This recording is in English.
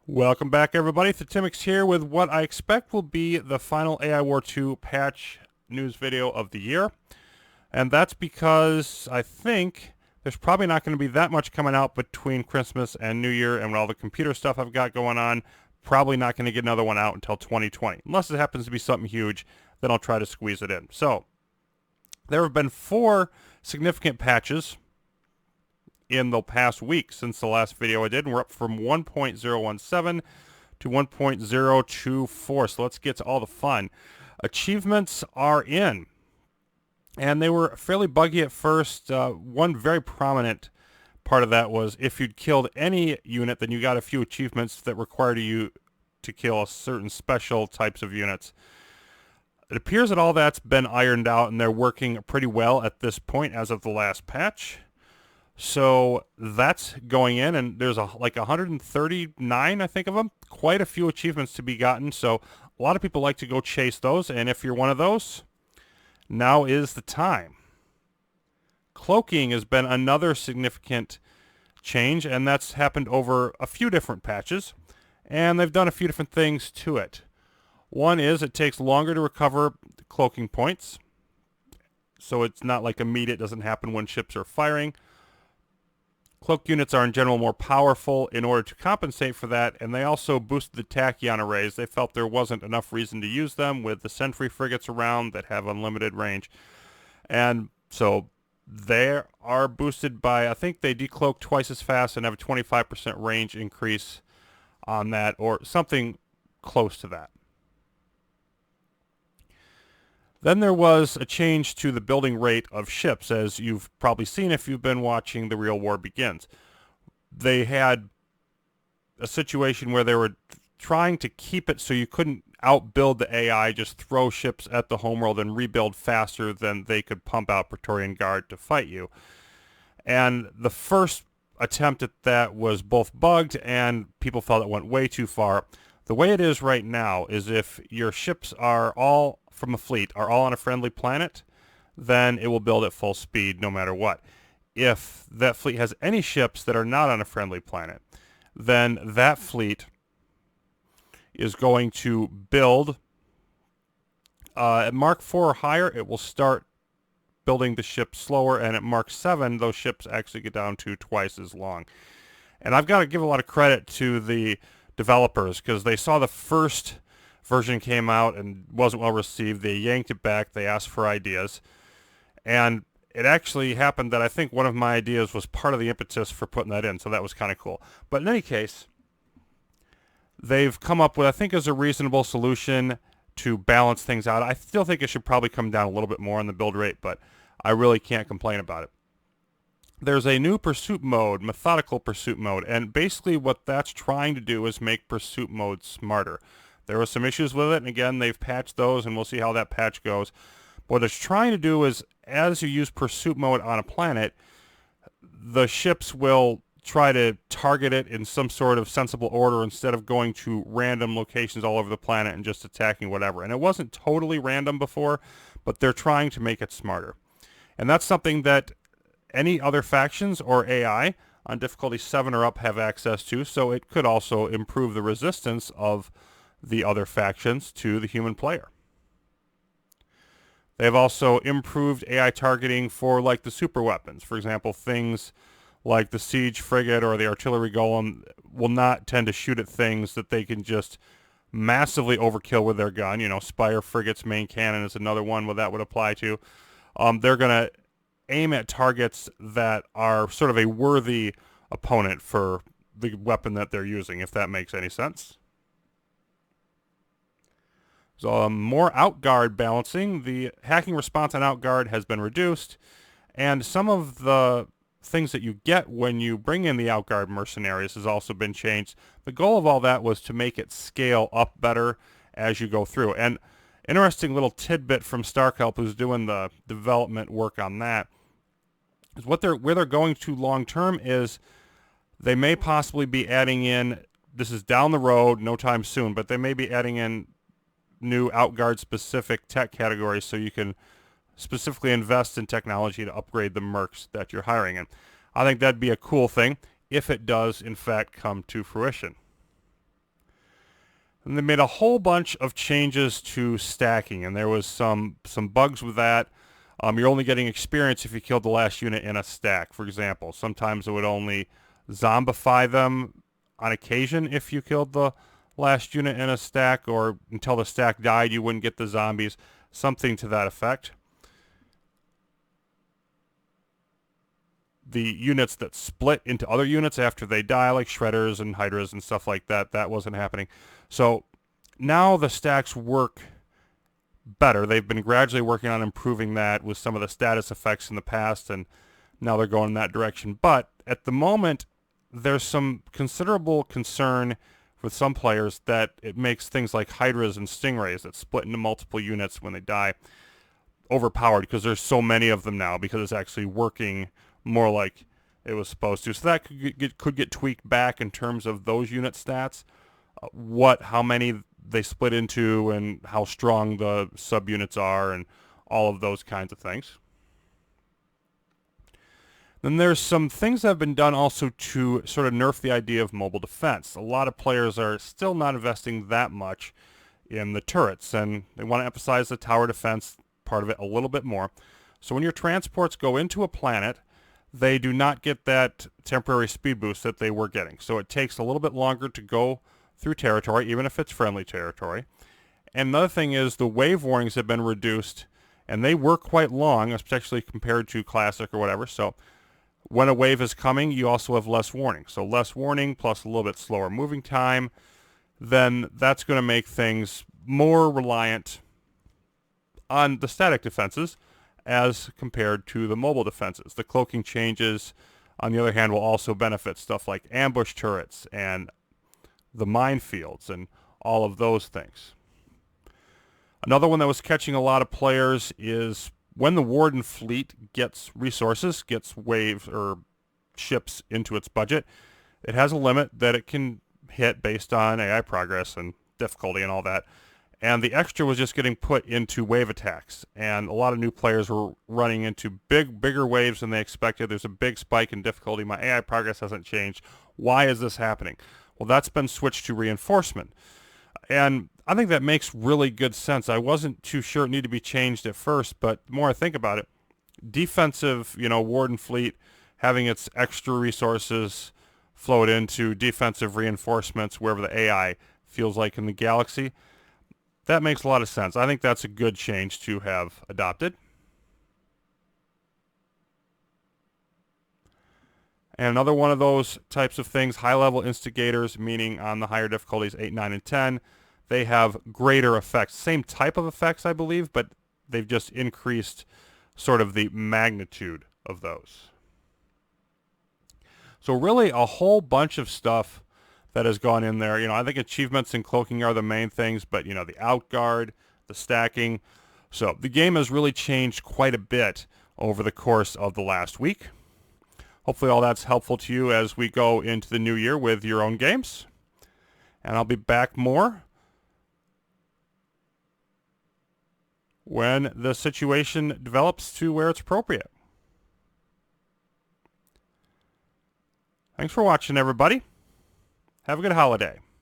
Welcome back, everybody. Thetymix here with what I expect will be the final AI War 2 patch news video of the year. And that's because I think there's probably not going to be that much coming out between Christmas and New Year, and with all the computer stuff I've got going on, probably not going to get another one out until 2020. Unless it happens to be something huge, then I'll try to squeeze it in. So, there have been 4 significant patches in the past week since the last video I did, and we're up from 1.017 to 1.024. So let's get to all the fun. Achievements are in, and they were fairly buggy at first. One very prominent part of that was if you'd killed any unit, then you got a few achievements that required you to kill certain special types of units. It appears that all that's been ironed out, and they're working pretty well at this point as of the last patch. So that's going in, and there's like 139, I think, of them. Quite a few achievements to be gotten, so a lot of people like to go chase those, and if you're one of those, now is the time. Cloaking has been another significant change, and that's happened over a few different patches, and they've done a few different things to it. One is it takes longer to recover cloaking points, so it's not like immediate, doesn't happen when ships are firing. Cloak units are in general more powerful in order to compensate for that, and they also boosted the tachyon arrays. They felt there wasn't enough reason to use them with the sentry frigates around that have unlimited range. And so they are boosted by, I think they decloak twice as fast and have a 25% range increase on that, or something close to that. Then there was a change to the building rate of ships, as you've probably seen if you've been watching The Real War Begins. They had a situation where they were trying to keep it so you couldn't outbuild the AI, just throw ships at the homeworld and rebuild faster than they could pump out Praetorian Guard to fight you. And the first attempt at that was both bugged, and people felt it went way too far. The way it is right now is if your ships are all from a fleet are all on a friendly planet, then it will build at full speed no matter what. If that fleet has any ships that are not on a friendly planet, then that fleet is going to build at Mark 4 or higher. It will start building the ship slower, and at Mark 7 those ships actually get down to twice as long. And I've got to give a lot of credit to the developers, because they saw the first version came out and wasn't well received. They yanked it back. They asked for ideas, and it actually happened that I think one of my ideas was part of the impetus for putting that in, so that was kind of cool. But in any case, they've come up with, I think, is a reasonable solution to balance things out. I still think it should probably come down a little bit more on the build rate, but I really can't complain about it. There's a new pursuit mode, methodical pursuit mode, and basically what that's trying to do is make pursuit mode smarter. There were some issues with it, and again, they've patched those, and we'll see how that patch goes. But what it's trying to do is, as you use pursuit mode on a planet, the ships will try to target it in some sort of sensible order instead of going to random locations all over the planet and just attacking whatever. And it wasn't totally random before, but they're trying to make it smarter. And that's something that any other factions or AI on difficulty 7 or up have access to, so it could also improve the resistance of the other factions to the human player. They've also improved AI targeting for like the super weapons. For example, things like the siege frigate or the artillery golem will not tend to shoot at things that they can just massively overkill with their gun. You know, Spire frigate's main cannon is another one where that would apply to. They're going to aim at targets that are sort of a worthy opponent for the weapon that they're using, if that makes any sense. So more outguard balancing. The hacking response on outguard has been reduced, and some of the things that you get when you bring in the outguard mercenaries has also been changed. The goal of all that was to make it scale up better as you go through. And interesting little tidbit from Starkelp, who's doing the development work on that, is where they're going to long term is they may possibly be adding in, this is down the road, no time soon, but they may be adding in new outguard specific tech categories so you can specifically invest in technology to upgrade the mercs that you're hiring. And I think that'd be a cool thing if it does in fact come to fruition. And they made a whole bunch of changes to stacking, and there was some bugs with that. You're only getting experience if you killed the last unit in a stack, for example. Sometimes it would only zombify them on occasion if you killed the last unit in a stack, or until the stack died you wouldn't get the zombies, something to that effect. The units that split into other units after they die, like shredders and hydras and stuff like that, that wasn't happening. So now the stacks work better. They've been gradually working on improving that with some of the status effects in the past, and now they're going in that direction. But at the moment, there's some considerable concern with some players that it makes things like hydras and stingrays that split into multiple units when they die overpowered, because there's so many of them now, because it's actually working more like it was supposed to. So that could get tweaked back in terms of those unit stats, how many they split into, and how strong the subunits are, and all of those kinds of things. Then there's some things that have been done also to sort of nerf the idea of mobile defense. A lot of players are still not investing that much in the turrets, and they want to emphasize the tower defense part of it a little bit more. So when your transports go into a planet, they do not get that temporary speed boost that they were getting. So it takes a little bit longer to go through territory, even if it's friendly territory. And another thing is the wave warnings have been reduced, and they were quite long, especially compared to Classic or whatever. So when a wave is coming, you also have less warning. So less warning plus a little bit slower moving time, then that's going to make things more reliant on the static defenses as compared to the mobile defenses. The cloaking changes, on the other hand, will also benefit stuff like ambush turrets and the minefields and all of those things. Another one that was catching a lot of players is when the Warden fleet gets resources, gets waves or ships into its budget, it has a limit that it can hit based on AI progress and difficulty and all that. And the extra was just getting put into wave attacks. And a lot of new players were running into bigger waves than they expected. There's a big spike in difficulty. My AI progress hasn't changed. Why is this happening? Well, that's been switched to reinforcement. And I think that makes really good sense. I wasn't too sure it needed to be changed at first, but the more I think about it, defensive, Warden fleet having its extra resources flowed into defensive reinforcements wherever the AI feels like in the galaxy, that makes a lot of sense. I think that's a good change to have adopted. And another one of those types of things, high-level instigators, meaning on the higher difficulties 8, 9, and 10, they have greater effects. Same type of effects, I believe, but they've just increased sort of the magnitude of those. So really a whole bunch of stuff that has gone in there. I think achievements and cloaking are the main things, but, the outguard, the stacking. So the game has really changed quite a bit over the course of the last week. Hopefully all that's helpful to you as we go into the new year with your own games. And I'll be back more when the situation develops to where it's appropriate. Thanks for watching, everybody. Have a good holiday.